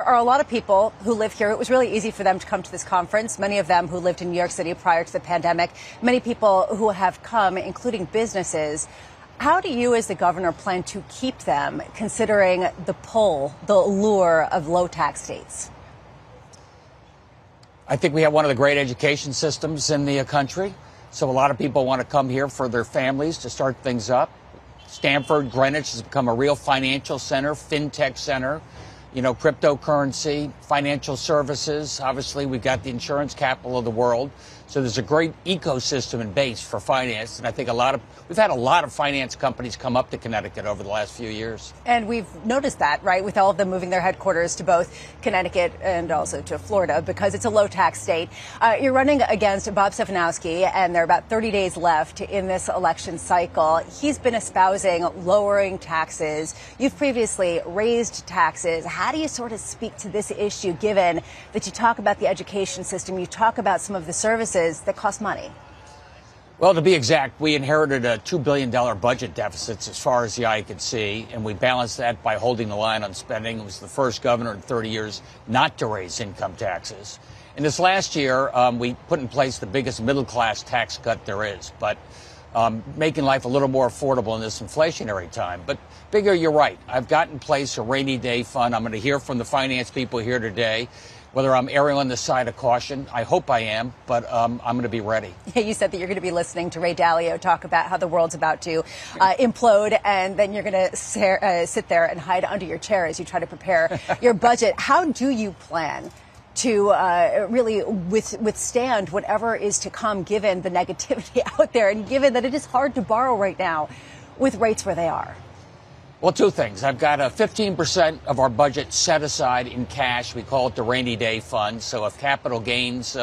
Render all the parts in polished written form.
are a lot of people who live here. It was really easy for them to come to this conference, many of them who lived in New York City prior to the pandemic, many people who have come, including businesses. How do you as the governor plan to keep them, considering the pull, the allure of low tax states? I think we have one of the great education systems in the country. So a lot of people want to come here for their families to start things up. Stanford, Greenwich has become a real financial center, fintech center, cryptocurrency, financial services. Obviously, we've got the insurance capital of the world. So there's a great ecosystem and base for finance. And I think we've had a lot of finance companies come up to Connecticut over the last few years. And we've noticed that, right, with all of them moving their headquarters to both Connecticut and also to Florida because it's a low tax state. You're running against Bob Stefanowski, and there are about 30 days left in this election cycle. He's been espousing lowering taxes. You've previously raised taxes. How do you sort of speak to this issue, given that you talk about the education system, you talk about some of the services that cost money? Well, to be exact, we inherited a $2 billion budget deficit as far as the eye could see, and we balanced that by holding the line on spending. It was the first governor in 30 years not to raise income taxes. And this last year, we put in place the biggest middle-class tax cut there is, but making life a little more affordable in this inflationary time. But bigger, you're right. I've got in place a rainy day fund. I'm going to hear from the finance people here today whether I'm erring on the side of caution. I hope I am, but I'm going to be ready. You said that you're going to be listening to Ray Dalio talk about how the world's about to implode, and then you're going to sit there and hide under your chair as you try to prepare your budget. How do you plan to really withstand whatever is to come, given the negativity out there and given that it is hard to borrow right now with rates where they are? Well, two things. I've got 15% of our budget set aside in cash. We call it the rainy day fund. So if capital gains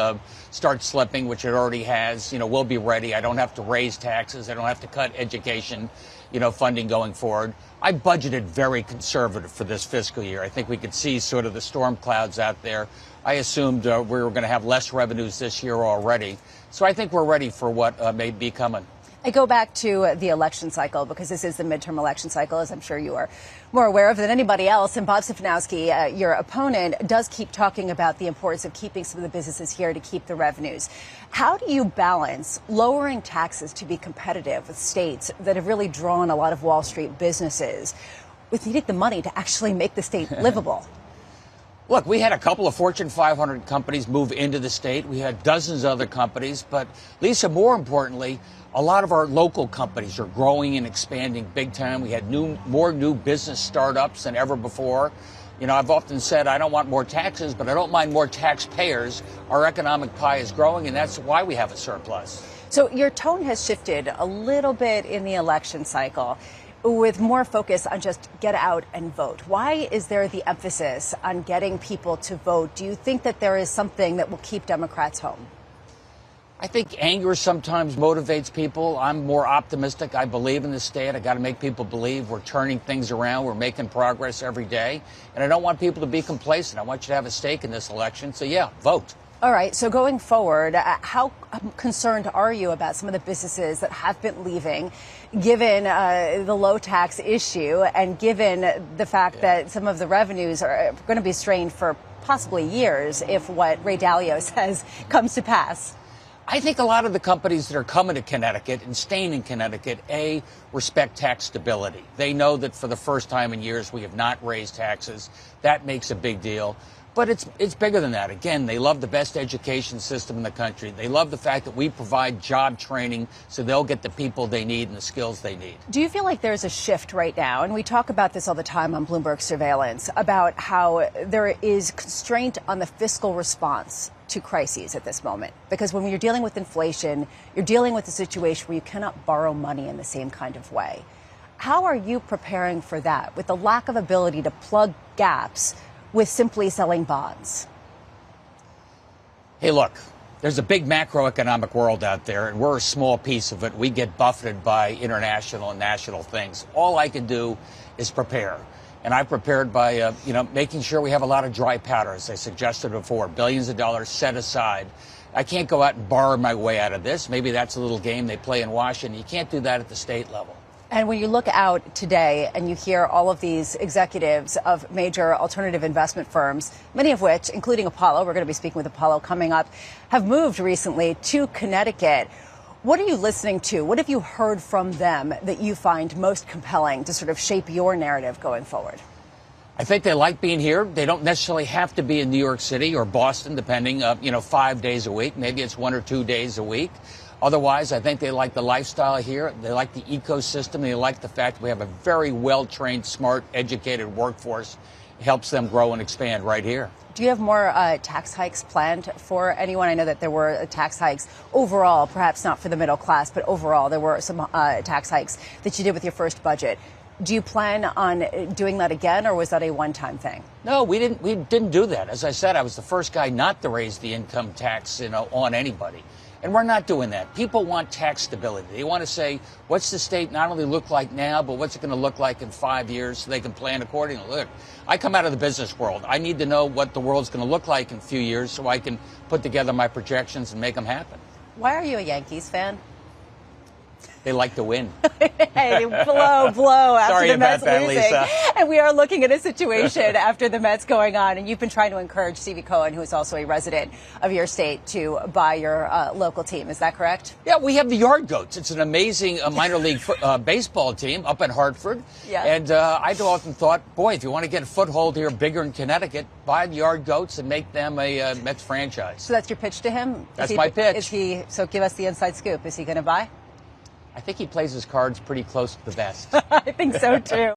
start slipping, which it already has, we'll be ready. I don't have to raise taxes. I don't have to cut education, funding going forward. I budgeted very conservative for this fiscal year. I think we could see sort of the storm clouds out there. I assumed we were going to have less revenues this year already. So I think we're ready for what may be coming. I go back to the election cycle because this is the midterm election cycle, as I'm sure you are more aware of than anybody else. And Bob Stefanowski, your opponent, does keep talking about the importance of keeping some of the businesses here to keep the revenues. How do you balance lowering taxes to be competitive with states that have really drawn a lot of Wall Street businesses with needing the money to actually make the state livable? Look, we had a couple of Fortune 500 companies move into the state. We had dozens of other companies. But, Lisa, more importantly, a lot of our local companies are growing and expanding big time. We had more new business startups than ever before. I've often said I don't want more taxes, but I don't mind more taxpayers. Our economic pie is growing, and that's why we have a surplus. So your tone has shifted a little bit in the election cycle, with more focus on just get out and vote. Why is there the emphasis on getting people to vote? Do you think that there is something that will keep Democrats home? I think anger sometimes motivates people. I'm more optimistic. I believe in the state. I got to make people believe we're turning things around. We're making progress every day. And I don't want people to be complacent. I want you to have a stake in this election. So, yeah, vote. All right. So going forward, how concerned are you about some of the businesses that have been leaving, given the low tax issue and given the fact that some of the revenues are going to be strained for possibly years if what Ray Dalio says comes to pass? I think a lot of the companies that are coming to Connecticut and staying in Connecticut, respect tax stability. They know that for the first time in years we have not raised taxes. That makes a big deal. But it's bigger than that. Again, they love the best education system in the country. They love the fact that we provide job training so they'll get the people they need and the skills they need. Do you feel like there's a shift right now? And we talk about this all the time on Bloomberg Surveillance, about how there is constraint on the fiscal response to crises at this moment. Because when you're dealing with inflation, you're dealing with a situation where you cannot borrow money in the same kind of way. How are you preparing for that with the lack of ability to plug gaps with simply selling bonds? Hey, look, there's a big macroeconomic world out there, and we're a small piece of it. We get buffeted by international and national things. All I can do is prepare. And I prepared by, making sure we have a lot of dry powder, as I suggested before, billions of dollars set aside. I can't go out and borrow my way out of this. Maybe that's a little game they play in Washington. You can't do that at the state level. And when you look out today and you hear all of these executives of major alternative investment firms, many of which, including Apollo, we're going to be speaking with Apollo coming up, have moved recently to Connecticut. What are you listening to? What have you heard from them that you find most compelling to sort of shape your narrative going forward? I think they like being here. They don't necessarily have to be in New York City or Boston, depending, 5 days a week. Maybe it's 1 or 2 days a week. Otherwise, I think they like the lifestyle here. They like the ecosystem. They like the fact we have a very well-trained, smart, educated workforce. It helps them grow and expand right here. Do you have more tax hikes planned for anyone? I know that there were tax hikes overall, perhaps not for the middle class, but overall there were some tax hikes that you did with your first budget. Do you plan on doing that again, or was that a one-time thing? No, we didn't do that. As I said, I was the first guy not to raise the income tax, on anybody. And we're not doing that. People want tax stability. They want to say, what's the state not only look like now, but what's it going to look like in 5 years so they can plan accordingly. Look, I come out of the business world. I need to know what the world's going to look like in a few years so I can put together my projections and make them happen. Why are you a Yankees fan? They like to win. Hey, blow after Sorry the Mets about that, losing. Lisa. And we are looking at a situation after the Mets going on, and you've been trying to encourage Stevie Cohen, who is also a resident of your state, to buy your local team. Is that correct? Yeah, we have the Yard Goats. It's an amazing minor league baseball team up in Hartford. Yeah. And I'd often thought, boy, if you want to get a foothold here bigger in Connecticut, buy the Yard Goats and make them a Mets franchise. So that's your pitch to him? That's my pitch. So give us the inside scoop. Is he going to buy? I think he plays his cards pretty close to the vest. I think so, too.